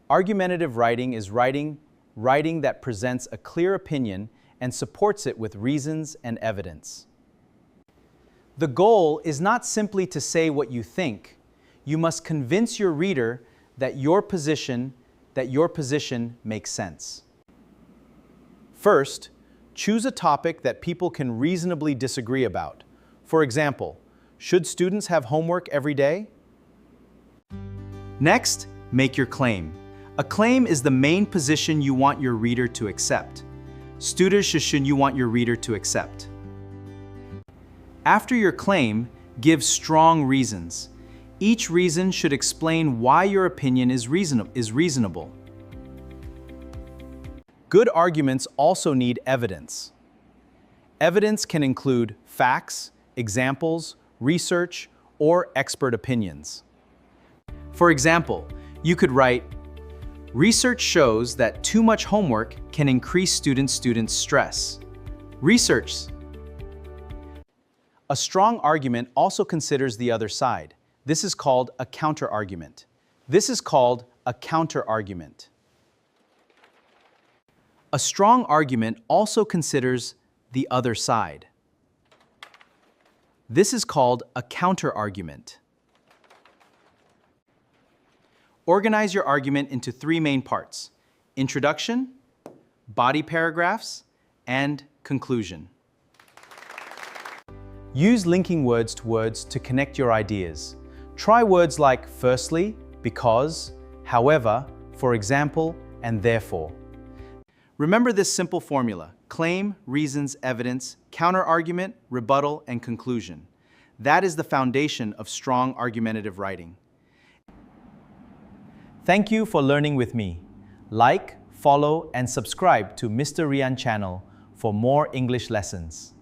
Argumentative writing is writing that presents a clear opinion and supports it with reasons and evidence. The goal is not simply to say what you think. You must convince your reader that your position makes sense. First, choose a topic that people can reasonably disagree about. For example, should students have homework every day? Next, make your claim. A claim is the main position you want your reader to accept. You want your reader to accept. After your claim, give strong reasons. Each reason should explain why your opinion is reasonable. Good arguments also need evidence. Evidence can include facts, examples, research, or expert opinions. For example, you could write, "Research shows that too much homework can increase students' stress." Research. A strong argument also considers the other side. This is called a counterargument. A strong argument also considers the other side. This is called a counterargument. Organize your argument into three main parts: introduction, body paragraphs, and conclusion. Use linking words to connect your ideas. Try words like firstly, because, however, for example, and therefore. Remember this simple formula: claim, reasons, evidence, counterargument, rebuttal, and conclusion. That is the foundation of strong argumentative writing. Thank you for learning with me. Like, follow, and subscribe to Mr. Rian channel for more English lessons.